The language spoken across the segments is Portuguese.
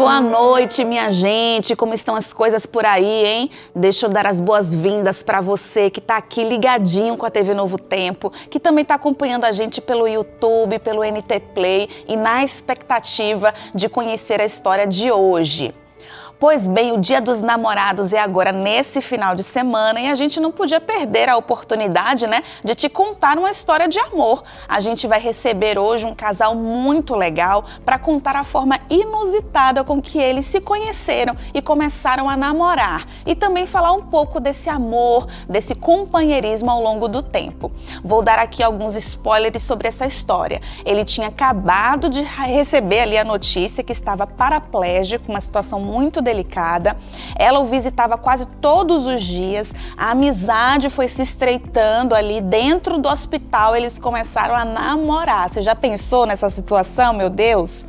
Boa noite, minha gente. Como estão as coisas por aí, hein? Deixa eu dar as boas-vindas para você que está aqui ligadinho com a TV Novo Tempo, que também está acompanhando a gente pelo YouTube, pelo NT Play e na expectativa de conhecer a história de hoje. Pois bem, o Dia dos Namorados é agora nesse final de semana e a gente não podia perder a oportunidade, né, de te contar uma história de amor. A gente vai receber hoje um casal muito legal para contar a forma inusitada com que eles se conheceram e começaram a namorar. E também falar um pouco desse amor, desse companheirismo ao longo do tempo. Vou dar aqui alguns spoilers sobre essa história. Ele tinha acabado de receber ali a notícia que estava paraplégico, uma situação muito delicada. Ela o visitava quase todos os dias, a amizade foi se estreitando ali dentro do hospital, eles começaram a namorar. Você já pensou nessa situação, meu Deus?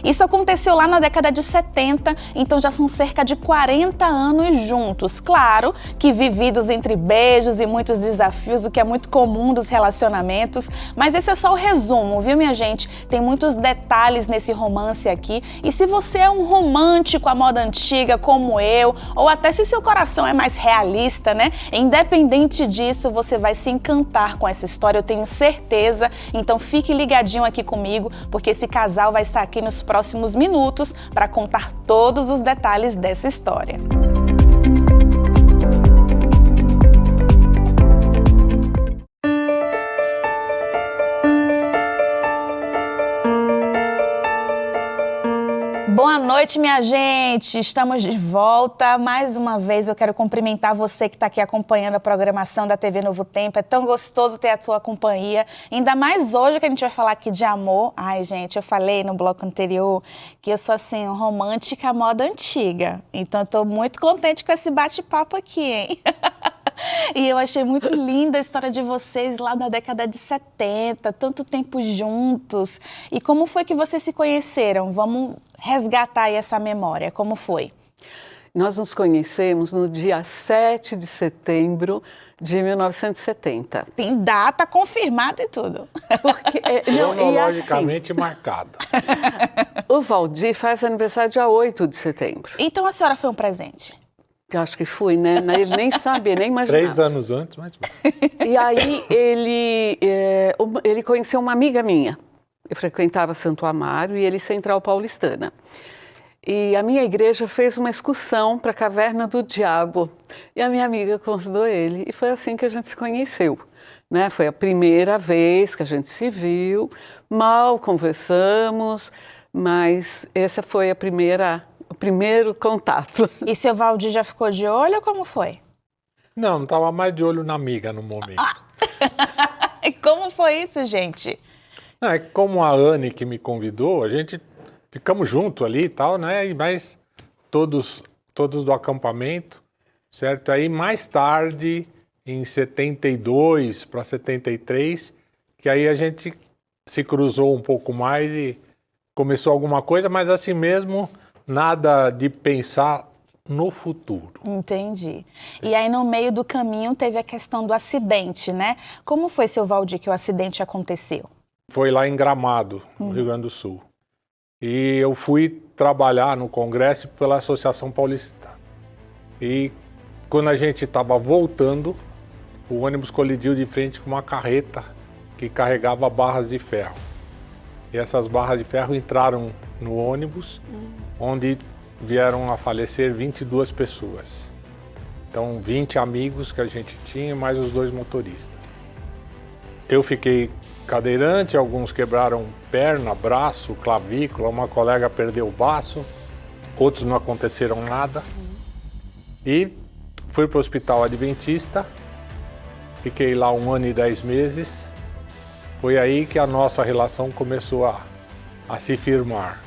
Isso aconteceu lá na década de 70, então já são cerca de 40 anos juntos. Claro que vividos entre beijos e muitos desafios, o que é muito comum dos relacionamentos, mas esse é só o resumo, viu, minha gente? Tem muitos detalhes nesse romance aqui, e se você é um romântico à moda antiga como eu, ou até se seu coração é mais realista, né? Independente disso, você vai se encantar com essa história, eu tenho certeza. Então fique ligadinho aqui comigo, porque esse casal vai estar aqui nos próximos minutos para contar todos os detalhes dessa história. Boa noite, minha gente! Estamos de volta. Mais uma vez eu quero cumprimentar você que está aqui acompanhando a programação da TV Novo Tempo. É tão gostoso ter a sua companhia. Ainda mais hoje que a gente vai falar aqui de amor. Ai, gente, eu falei no bloco anterior que eu sou assim, romântica à moda antiga. Então eu estou muito contente com esse bate-papo aqui, hein? E eu achei muito linda a história de vocês lá na década de 70, tanto tempo juntos. E como foi que vocês se conheceram? Vamos resgatar aí essa memória, como foi? Nós nos conhecemos no dia 7 de setembro de 1970. Tem data confirmada e tudo. Porque, cronologicamente marcado. O Valdir faz aniversário dia 8 de setembro. Então a senhora foi um presente? Eu acho que fui, né? Ele nem sabia, nem imaginava. 3 anos antes, mas... E aí ele conheceu uma amiga minha. Eu frequentava Santo Amaro e ele Central Paulistana. E a minha igreja fez uma excursão para a Caverna do Diabo. E a minha amiga convidou ele. E foi assim que a gente se conheceu, né? Foi a primeira vez que a gente se viu. Mal conversamos, mas essa foi o primeiro contato. E seu Valdir já ficou de olho ou como foi? Não estava mais de olho na amiga no momento. E como foi isso, gente? Não, é como a Anne que me convidou, a gente ficamos juntos ali e tal, né? Mas todos do acampamento, certo? Aí mais tarde, em 72 para 73, que aí a gente se cruzou um pouco mais e começou alguma coisa, mas assim mesmo, nada de pensar no futuro. Entendi. E aí no meio do caminho teve a questão do acidente, né? Como foi, seu Valdir, que o acidente aconteceu? Foi lá em Gramado, no Rio Grande do Sul. E eu fui trabalhar no Congresso pela Associação Paulista. E quando a gente estava voltando, o ônibus colidiu de frente com uma carreta que carregava barras de ferro. E essas barras de ferro entraram no ônibus, onde vieram a falecer 22 pessoas. Então, 20 amigos que a gente tinha, mais os 2 motoristas. Eu fiquei cadeirante, alguns quebraram perna, braço, clavícula, uma colega perdeu o baço, outros não aconteceram nada. E fui para o Hospital Adventista, fiquei lá 1 ano e 10 meses. Foi aí que a nossa relação começou a se firmar.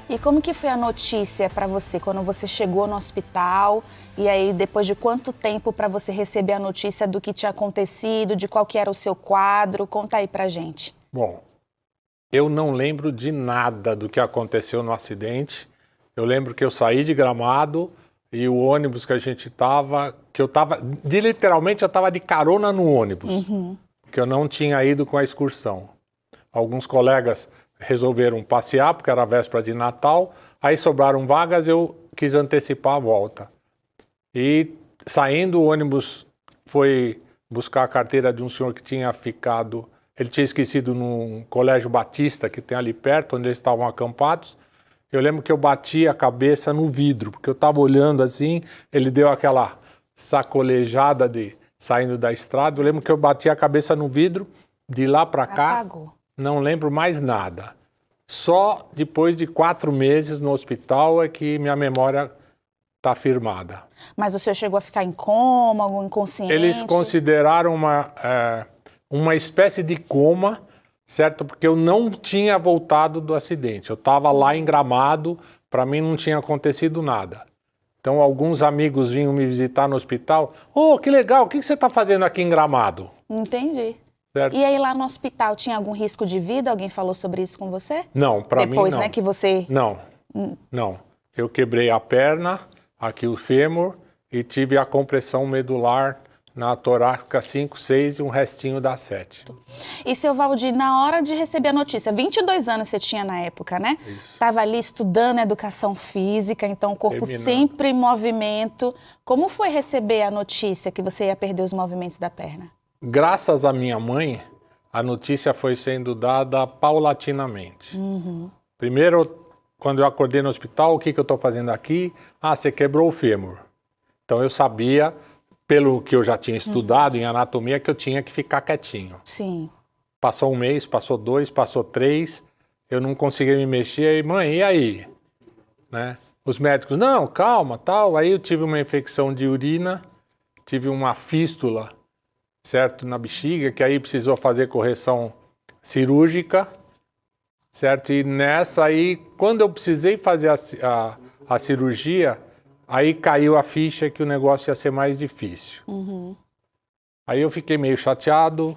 E como que foi a notícia para você quando você chegou no hospital? E aí, depois de quanto tempo para você receber a notícia do que tinha acontecido, de qual que era o seu quadro? Conta aí pra gente. Bom, eu não lembro de nada do que aconteceu no acidente. Eu lembro que eu saí de Gramado e o ônibus que a gente estava, literalmente eu estava de carona no ônibus, porque eu não tinha ido com a excursão. Alguns colegas resolveram passear, porque era a véspera de Natal. Aí sobraram vagas, eu quis antecipar a volta. E saindo, o ônibus foi buscar a carteira de um senhor que tinha ficado... Ele tinha esquecido num colégio batista que tem ali perto, onde eles estavam acampados. Eu lembro que eu bati a cabeça no vidro, porque eu estava olhando assim, ele deu aquela sacolejada saindo da estrada. Eu lembro que eu bati a cabeça no vidro, de lá para cá, Apagou. não lembro mais nada. Só depois de 4 meses no hospital é que minha memória está firmada. Mas o senhor chegou a ficar em coma, algum inconsciente? Eles consideraram uma espécie de coma, certo? Porque eu não tinha voltado do acidente. Eu estava lá em Gramado, para mim não tinha acontecido nada. Então alguns amigos vinham me visitar no hospital. Oh, que legal, o que você está fazendo aqui em Gramado? Entendi. Certo? E aí lá no hospital tinha algum risco de vida? Alguém falou sobre isso com você? Não, para mim não. Depois, né, que você... Não, não. Eu quebrei a perna, aqui o fêmur, e tive a compressão medular na torácica 5, 6 e um restinho da 7. E seu Valdir, na hora de receber a notícia, 22 anos você tinha na época, né? Estava ali estudando educação física, então o corpo Terminando. sempre em movimento. Como foi receber a notícia que você ia perder os movimentos da perna? Graças à minha mãe, a notícia foi sendo dada paulatinamente. Primeiro, quando eu acordei no hospital, o que eu estou fazendo aqui? Ah, você quebrou o fêmur. Então eu sabia, pelo que eu já tinha estudado em anatomia, que eu tinha que ficar quietinho. Sim. Passou 1 mês, passou 2, passou 3, eu não conseguia me mexer. E, mãe, e aí? Né? Os médicos, não, calma, tal. Aí eu tive uma infecção de urina, tive uma fístula, certo, na bexiga, que aí precisou fazer correção cirúrgica, certo? E nessa aí, quando eu precisei fazer a cirurgia, aí caiu a ficha que o negócio ia ser mais difícil. Aí eu fiquei meio chateado,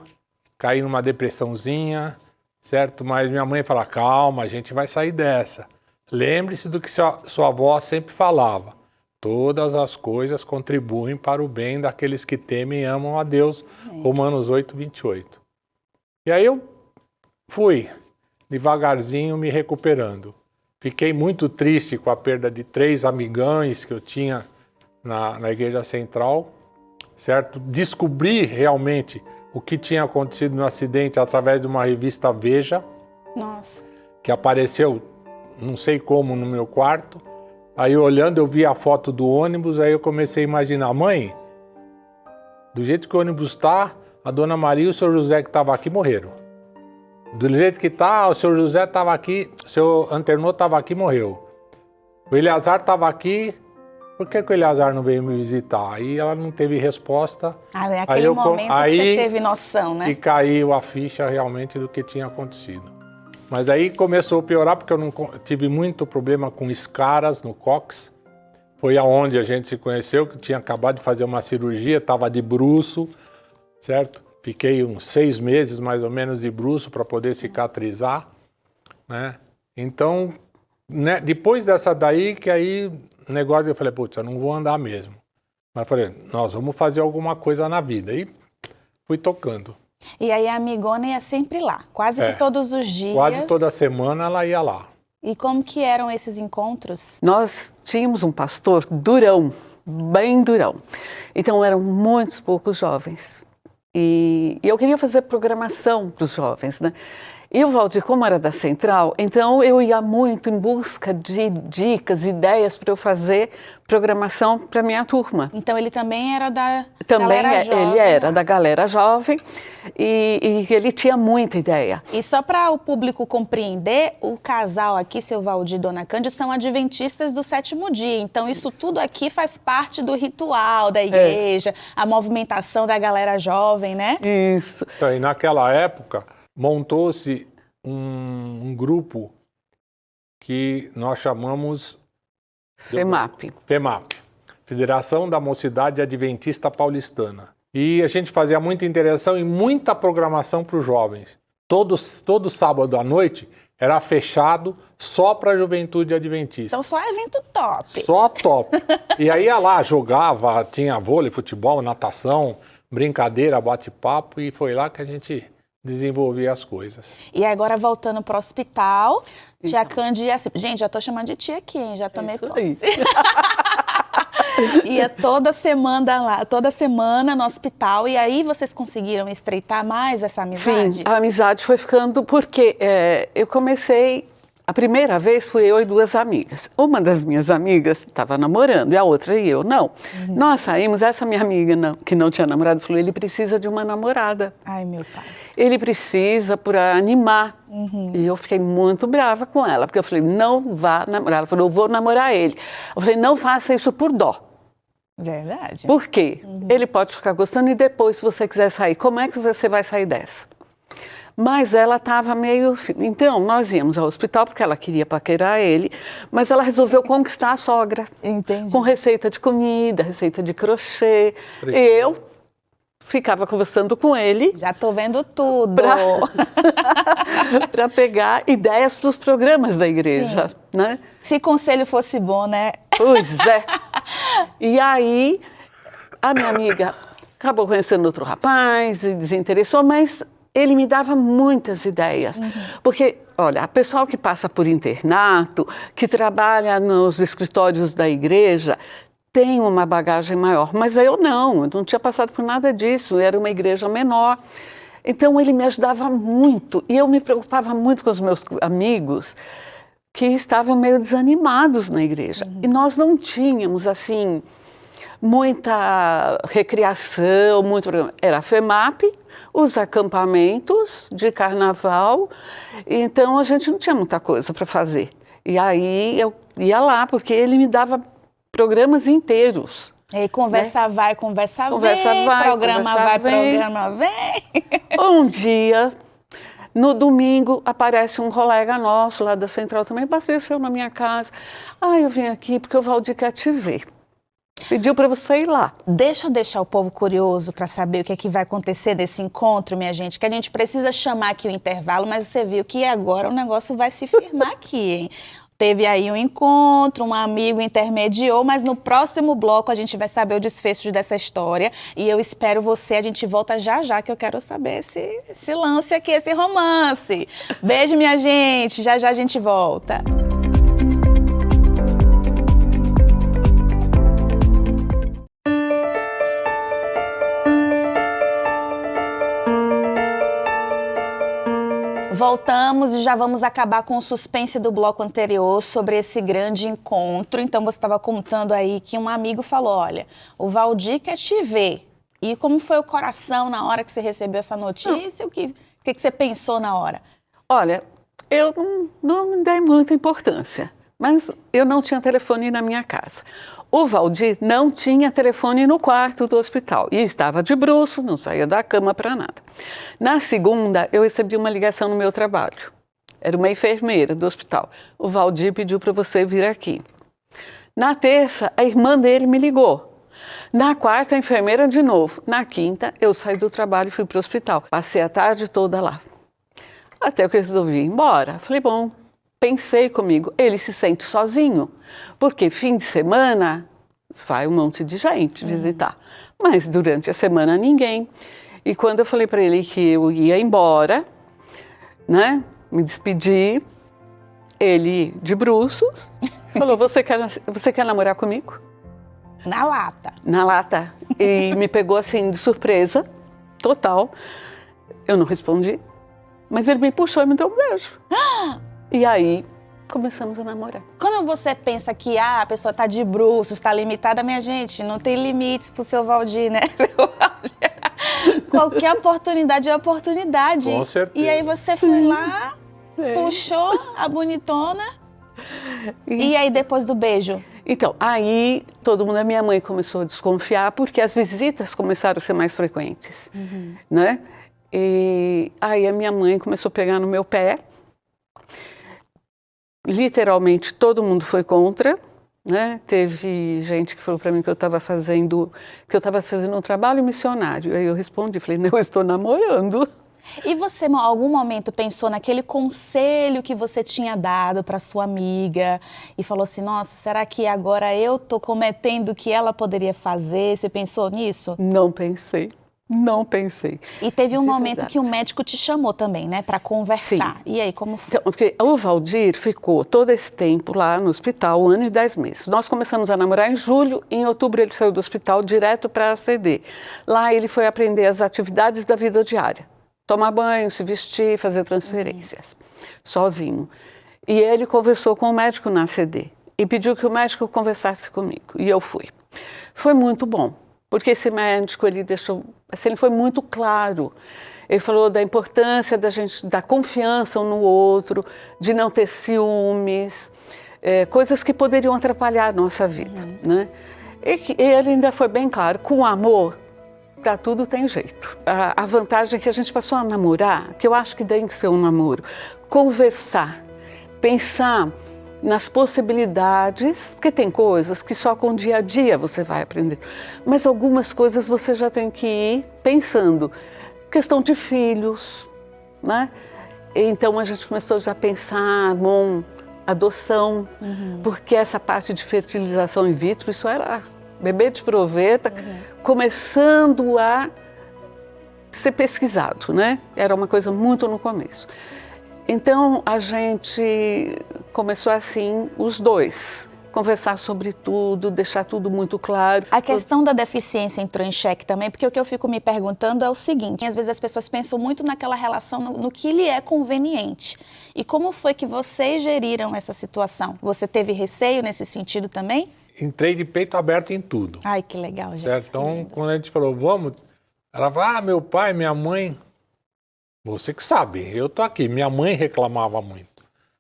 caí numa depressãozinha, certo? Mas minha mãe falou, calma, a gente vai sair dessa. Lembre-se do que sua avó sempre falava. Todas as coisas contribuem para o bem daqueles que temem e amam a Deus. Romanos 8, 28. E aí eu fui, devagarzinho, me recuperando. Fiquei muito triste com a perda de 3 amigães que eu tinha na Igreja Central, certo? Descobri realmente o que tinha acontecido no acidente através de uma revista Veja, Nossa. que apareceu, não sei como, no meu quarto. Aí olhando, eu vi a foto do ônibus, aí eu comecei a imaginar, mãe, do jeito que o ônibus está, a dona Maria e o senhor José que estavam aqui morreram. Do jeito que está, o senhor José estava aqui, o senhor Anternô estava aqui e morreu. O Eleazar estava aqui, por que o Eleazar não veio me visitar? Aí ela não teve resposta. Naquele momento que você teve noção, né? E caiu a ficha realmente do que tinha acontecido. Mas aí começou a piorar porque eu não tive muito problema com escaras no cóccix. Foi aonde a gente se conheceu, que tinha acabado de fazer uma cirurgia, estava de bruço, certo? Fiquei uns 6 meses mais ou menos de bruço para poder cicatrizar, né? Então, né, depois dessa daí, que aí o negócio eu falei, putz, eu não vou andar mesmo. Mas falei, nós vamos fazer alguma coisa na vida. E fui tocando. E aí a amigona ia sempre lá, quase que todos os dias. Quase toda semana ela ia lá. E como que eram esses encontros? Nós tínhamos um pastor durão, bem durão. Então eram muitos poucos jovens. E eu queria fazer programação para os jovens, né? E o Valdir, como era da Central, então eu ia muito em busca de dicas, ideias para eu fazer programação para minha turma. Então ele também era da Também galera jovem, ele era né? da galera jovem e ele tinha muita ideia. E só para o público compreender, o casal aqui, seu Valdir e Dona Cândida, são adventistas do 7º dia. Então isso tudo aqui faz parte do ritual da igreja, a movimentação da galera jovem, né? Isso. Então, e naquela época, montou-se um grupo que nós chamamos FEMAP. FEMAP, Federação da Mocidade Adventista Paulistana. E a gente fazia muita interação e muita programação para os jovens. Todo sábado à noite era fechado só para a juventude adventista. Então só evento top. Só top. E aí ia lá, jogava, tinha vôlei, futebol, natação, brincadeira, bate-papo, e foi lá que a gente desenvolver as coisas. E agora, voltando para o hospital, tia Cândia ia assim... Gente, já tô chamando de tia aqui, hein? Já tomei posse. Ia toda semana no hospital, e aí vocês conseguiram estreitar mais essa amizade? Sim, a amizade foi ficando porque eu comecei... A primeira vez fui eu e duas amigas. Uma das minhas amigas estava namorando e a outra e eu não. Nós saímos, essa minha amiga que não tinha namorado falou, ele precisa de uma namorada. Ai, meu pai. Ele precisa para animar. E eu fiquei muito brava com ela, porque eu falei, não vá namorar. Ela falou, eu vou namorar ele. Eu falei, não faça isso por dó. Verdade. Por quê? Ele pode ficar gostando e depois, se você quiser sair, como é que você vai sair dessa? Mas ela estava meio... Então, nós íamos ao hospital porque ela queria paquerar ele, mas ela resolveu conquistar a sogra. Entendi. Com receita de comida, receita de crochê. Eu ficava conversando com ele. Já tô vendo tudo. Para pegar ideias para os programas da igreja, né? Se conselho fosse bom, né? Pois é. E aí, a minha amiga acabou conhecendo outro rapaz e desinteressou, mas ele me dava muitas ideias. Porque, olha, o pessoal que passa por internato, que trabalha nos escritórios da igreja, tem uma bagagem maior. Mas eu não tinha passado por nada disso, era uma igreja menor. Então, ele me ajudava muito. E eu me preocupava muito com os meus amigos que estavam meio desanimados na igreja. E nós não tínhamos, assim, muita recreação, muito programa. Era a FEMAP, os acampamentos de carnaval, então a gente não tinha muita coisa para fazer. E aí eu ia lá, porque ele me dava programas inteiros. E aí conversa vai, conversa vem, programa conversa vai, vem. programa vem. Um dia, no domingo, aparece um colega nosso lá da Central também, apareceu na minha casa. Eu vim aqui porque o Valdir quer te ver. Pediu para você ir lá. Deixa eu deixar o povo curioso para saber o que é que vai acontecer nesse encontro, minha gente, que a gente precisa chamar aqui o intervalo, mas você viu que agora o negócio vai se firmar aqui, hein? Teve aí um encontro, um amigo intermediou, mas no próximo bloco a gente vai saber o desfecho dessa história e eu espero você, a gente volta já já, que eu quero saber esse lance aqui, esse romance. Beijo, minha gente, já já a gente volta. Voltamos e já vamos acabar com o suspense do bloco anterior sobre esse grande encontro. Então, você estava contando aí que um amigo falou, olha, o Valdir quer te ver. E como foi o coração na hora que você recebeu essa notícia? O que você pensou na hora? Olha, eu não me dei muita importância, mas eu não tinha telefone na minha casa. O Valdir não tinha telefone no quarto do hospital e estava de bruço, não saía da cama para nada. Na segunda, eu recebi uma ligação no meu trabalho. Era uma enfermeira do hospital. O Valdir pediu para você vir aqui. Na terça, a irmã dele me ligou. Na quarta, a enfermeira de novo. Na quinta, eu saí do trabalho e fui para o hospital. Passei a tarde toda lá. Até que eu resolvi ir embora. Falei, bom, pensei comigo, ele se sente sozinho, porque fim de semana vai um monte de gente visitar, mas durante a semana ninguém. E quando eu falei para ele que eu ia embora, né, me despedi, ele de bruços falou, você quer namorar comigo? Na lata. Na lata. E me pegou assim de surpresa, total. Eu não respondi, mas ele me puxou e me deu um beijo. E aí, começamos a namorar. Quando você pensa que a pessoa tá de bruços, está limitada, minha gente, não tem limites pro seu Valdir, né? Qualquer oportunidade é oportunidade. Com certeza. E aí você foi lá, puxou a bonitona. E aí depois do beijo? Então, aí todo mundo, a minha mãe começou a desconfiar, porque as visitas começaram a ser mais frequentes, né? E aí a minha mãe começou a pegar no meu pé. Literalmente todo mundo foi contra, né? Teve gente que falou para mim que eu estava fazendo um trabalho missionário. Aí eu respondi, falei, não, eu estou namorando. E você, em algum momento, pensou naquele conselho que você tinha dado para sua amiga e falou assim, nossa, será que agora eu estou cometendo o que ela poderia fazer? Você pensou nisso? Não pensei. Não pensei. E teve um Isso é momento verdade. que o médico te chamou também, né, para conversar. Sim. E aí, como foi? Então, porque o Valdir ficou todo esse tempo lá no hospital, 1 ano e 10 meses. Nós começamos a namorar em julho, em outubro ele saiu do hospital direto para a ACD. Lá ele foi aprender as atividades da vida diária. Tomar banho, se vestir, fazer transferências, sozinho. E ele conversou com o médico na ACD e pediu que o médico conversasse comigo. E eu fui. Foi muito bom, porque esse médico, ele deixou, assim, ele foi muito claro. Ele falou da importância da gente dar confiança um no outro, de não ter ciúmes, coisas que poderiam atrapalhar a nossa vida, né? E ele ainda foi bem claro, com amor, para tudo tem jeito. A vantagem é que a gente passou a namorar, que eu acho que tem que ser um namoro, conversar, pensar nas possibilidades, porque tem coisas que só com o dia a dia você vai aprender, mas algumas coisas você já tem que ir pensando. Questão de filhos, né? Então a gente começou já a pensar, bom, adoção, porque essa parte de fertilização in vitro, isso era bebê de proveta, começando a ser pesquisado, né? Era uma coisa muito no começo. Então a gente começou assim, os dois, conversar sobre tudo, deixar tudo muito claro. A questão da deficiência entrou em xeque também, porque o que eu fico me perguntando é o seguinte, às vezes as pessoas pensam muito naquela relação, no que lhe é conveniente. E como foi que vocês geriram essa situação? Você teve receio nesse sentido também? Entrei de peito aberto em tudo. Ai, que legal, gente. Certo? Então, quando a gente falou, vamos, ela falou, meu pai, minha mãe, você que sabe, eu tô aqui. Minha mãe reclamava muito.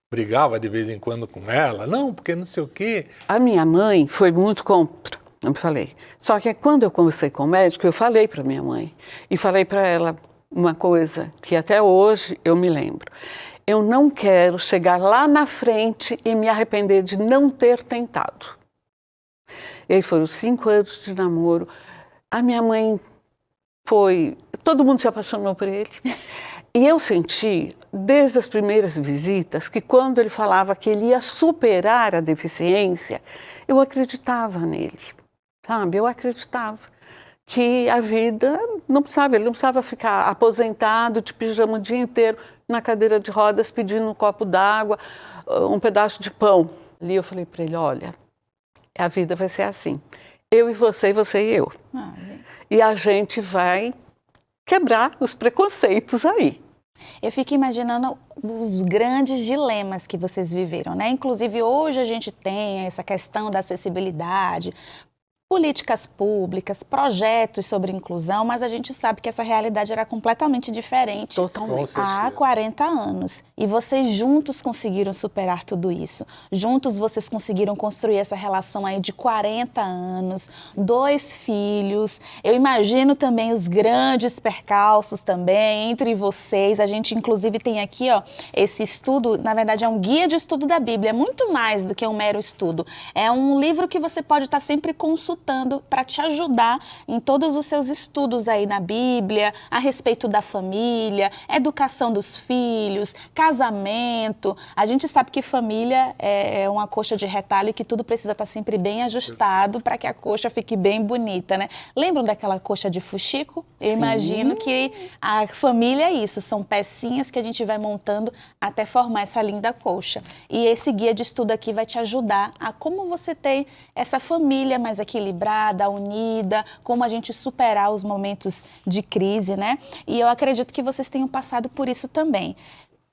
Brigava de vez em quando com ela, não, porque não sei o quê. A minha mãe foi muito contra, eu falei. Só que quando eu conversei com o médico, eu falei para minha mãe. E falei para ela uma coisa que até hoje eu me lembro. Eu não quero chegar lá na frente e me arrepender de não ter tentado. E aí foram 5 anos de namoro. A minha mãe foi... Todo mundo se apaixonou por ele. E eu senti, desde as primeiras visitas, que quando ele falava que ele ia superar a deficiência, eu acreditava nele, sabe? Eu acreditava que a vida não precisava, ele não precisava ficar aposentado de pijama o dia inteiro na cadeira de rodas pedindo um copo d'água, um pedaço de pão. Ali eu falei para ele, olha, a vida vai ser assim, eu e você e eu. E a gente vai quebrar os preconceitos aí. Eu fico imaginando os grandes dilemas que vocês viveram, né? Inclusive, hoje a gente tem essa questão da acessibilidade, políticas públicas, projetos sobre inclusão, mas a gente sabe que essa realidade era completamente diferente. Totalmente. Há 40 anos. E vocês juntos conseguiram superar tudo isso. Juntos vocês conseguiram construir essa relação aí de 40 anos, 2 filhos. Eu imagino também os grandes percalços também entre vocês. A gente inclusive tem aqui, ó, esse estudo, na verdade é um guia de estudo da Bíblia, é muito mais do que um mero estudo. É um livro que você pode estar sempre consultando para te ajudar em todos os seus estudos aí na Bíblia, a respeito da família, educação dos filhos, casamento. A gente sabe que família é uma coxa de retalho e que tudo precisa estar sempre bem ajustado para que a coxa fique bem bonita, né? Lembram daquela coxa de fuxico? Eu imagino que a família é isso, são pecinhas que a gente vai montando até formar essa linda coxa. E esse guia de estudo aqui vai te ajudar a como você ter essa família mais equilibrada, unida, como a gente superar os momentos de crise, né? E eu acredito que vocês tenham passado por isso também.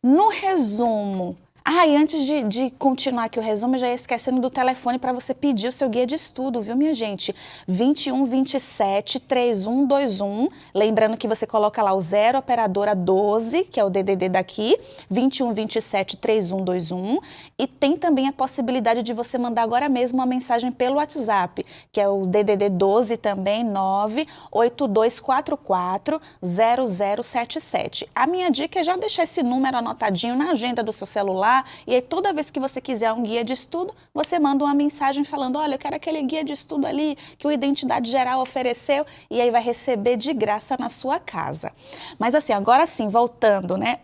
No resumo, e antes de continuar aqui o resumo, eu já ia esquecendo do telefone para você pedir o seu guia de estudo, viu, minha gente? 21 27 3121. Lembrando que você coloca lá o 0 operadora 12, que é o DDD daqui, 21 27 3121. E tem também a possibilidade de você mandar agora mesmo uma mensagem pelo WhatsApp, que é o DDD 12 também, 98244 0077. A minha dica é já deixar esse número anotadinho na agenda do seu celular. E aí toda vez que você quiser um guia de estudo, você manda uma mensagem falando, olha, eu quero aquele guia de estudo ali que o Identidade Geral ofereceu, e aí vai receber de graça na sua casa. Mas assim, agora sim, voltando, né?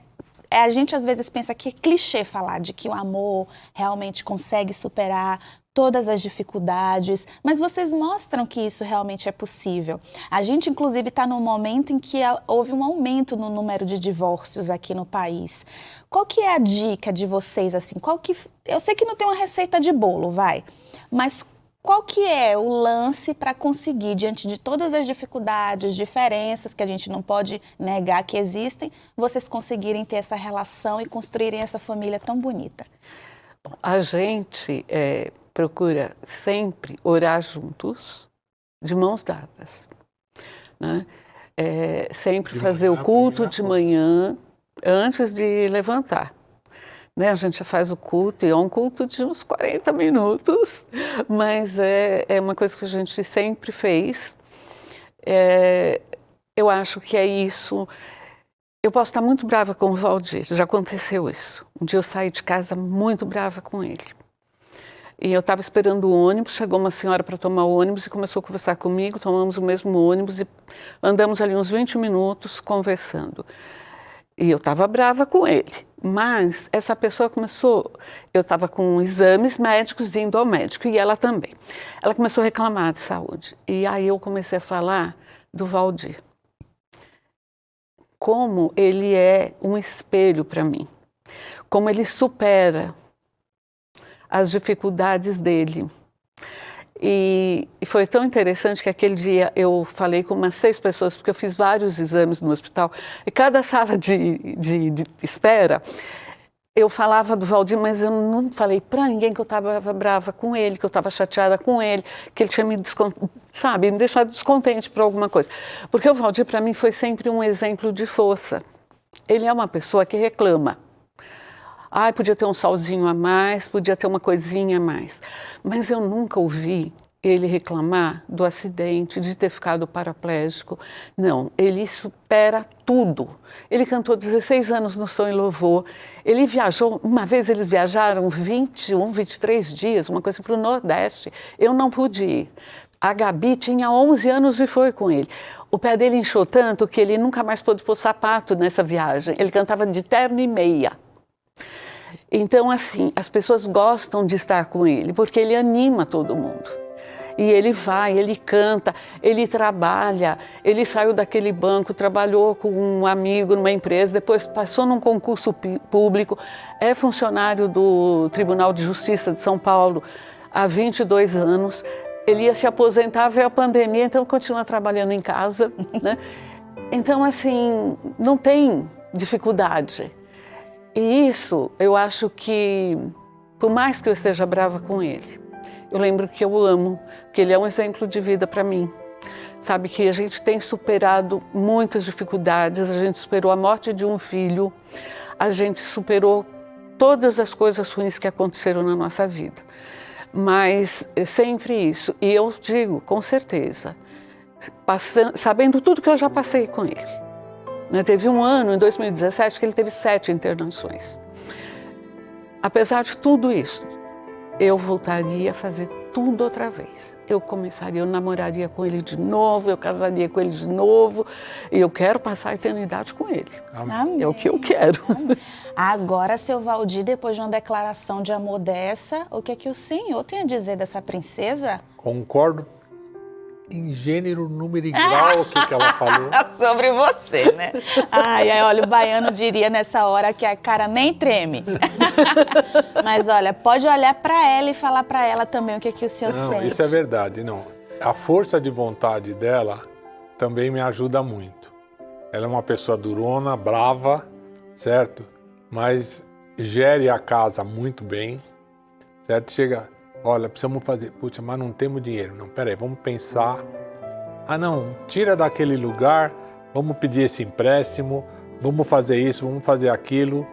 A gente às vezes pensa que é clichê falar de que o amor realmente consegue superar todas as dificuldades, mas vocês mostram que isso realmente é possível. A gente, inclusive, está num momento em que houve um aumento no número de divórcios aqui no país. Qual que é a dica de vocês, assim? Eu sei que não tem uma receita de bolo, mas qual que é o lance para conseguir, diante de todas as dificuldades, diferenças que a gente não pode negar que existem, vocês conseguirem ter essa relação e construírem essa família tão bonita? A gente procura sempre orar juntos, de mãos dadas, né? Sempre fazer o culto de manhã antes de levantar. Né? A gente já faz o culto, e é um culto de uns 40 minutos, mas é uma coisa que a gente sempre fez. Eu acho que é isso. Eu posso estar muito brava com o Valdir, já aconteceu isso. Um dia eu saí de casa muito brava com ele. E eu estava esperando o ônibus, chegou uma senhora para tomar o ônibus e começou a conversar comigo, tomamos o mesmo ônibus e andamos ali uns 20 minutos conversando. E eu estava brava com ele, mas essa pessoa começou, eu estava com exames médicos indo ao médico e ela também. Ela começou a reclamar de saúde e aí eu comecei a falar do Valdir. Como ele é um espelho para mim, como ele supera as dificuldades dele. E foi tão interessante que aquele dia eu falei com umas 6 pessoas, porque eu fiz vários exames no hospital, e cada sala de espera, eu falava do Valdir, mas eu não falei para ninguém que eu estava brava com ele, que eu estava chateada com ele, que ele tinha me deixado descontente por alguma coisa. Porque o Valdir, para mim, foi sempre um exemplo de força. Ele é uma pessoa que reclama. Podia ter um salzinho a mais, podia ter uma coisinha a mais. Mas eu nunca ouvi ele reclamar do acidente, de ter ficado paraplégico. Não, ele supera tudo. Ele cantou 16 anos no Som e Louvor. Ele viajou, uma vez eles viajaram 21, 23 dias, uma coisa para o Nordeste. Eu não pude ir. A Gabi tinha 11 anos e foi com ele. O pé dele inchou tanto que ele nunca mais pôde pôr sapato nessa viagem. Ele cantava de terno e meia. Então, assim, as pessoas gostam de estar com ele, porque ele anima todo mundo. E ele vai, ele canta, ele trabalha, ele saiu daquele banco, trabalhou com um amigo numa empresa, depois passou num concurso público, é funcionário do Tribunal de Justiça de São Paulo há 22 anos. Ele ia se aposentar, veio a pandemia, então continua trabalhando em casa, né? Então, assim, não tem dificuldade. E isso, eu acho que, por mais que eu esteja brava com ele, eu lembro que eu amo, que ele é um exemplo de vida para mim. Sabe que a gente tem superado muitas dificuldades, a gente superou a morte de um filho, a gente superou todas as coisas ruins que aconteceram na nossa vida. Mas é sempre isso. E eu digo, com certeza, sabendo tudo que eu já passei com ele. Teve um ano, em 2017, que ele teve 7 internações. Apesar de tudo isso, eu voltaria a fazer tudo outra vez. Eu namoraria com ele de novo, eu casaria com ele de novo, e eu quero passar a eternidade com ele. Amém. É o que eu quero. Agora, seu Valdir, depois de uma declaração de amor dessa, o que é que o senhor tem a dizer dessa princesa? Concordo em gênero, número e grau, o que ela falou. Sobre você, né? Olha, o baiano diria nessa hora que a cara nem treme. Mas olha, pode olhar para ela e falar para ela também o que é que o senhor sente. Não, isso é verdade, não. A força de vontade dela também me ajuda muito. Ela é uma pessoa durona, brava, certo? Mas gere a casa muito bem, certo? Chega... Olha, precisamos fazer, putz, mas não temos dinheiro. Não, peraí, vamos pensar. Não, tira daquele lugar, vamos pedir esse empréstimo, vamos fazer isso, vamos fazer aquilo.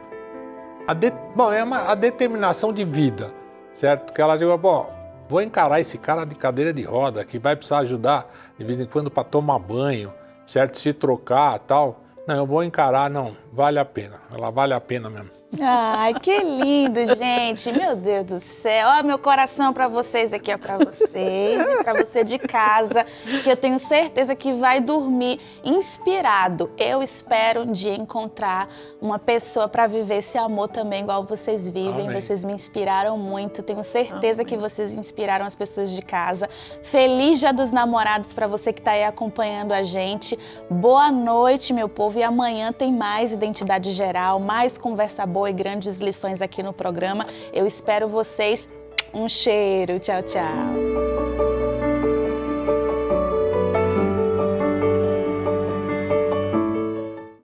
É a determinação de vida, certo? Que ela diga, vou encarar esse cara de cadeira de roda que vai precisar ajudar de vez em quando para tomar banho, certo? Se trocar e tal. Não, eu vou encarar, não, vale a pena. Ela vale a pena mesmo. Ai, que lindo, gente. Meu Deus do céu. Ó, meu coração pra vocês aqui, ó, pra vocês e pra você de casa, que eu tenho certeza que vai dormir inspirado. Eu espero um dia encontrar uma pessoa pra viver esse amor também, igual vocês vivem. Amém. Vocês me inspiraram muito. Tenho certeza que vocês inspiraram as pessoas de casa. Feliz Dia dos Namorados pra você que tá aí acompanhando a gente. Boa noite, meu povo. E amanhã tem mais Identidade Geral, mais conversa boa e grandes lições aqui no programa. Eu espero vocês. Um cheiro. Tchau, tchau.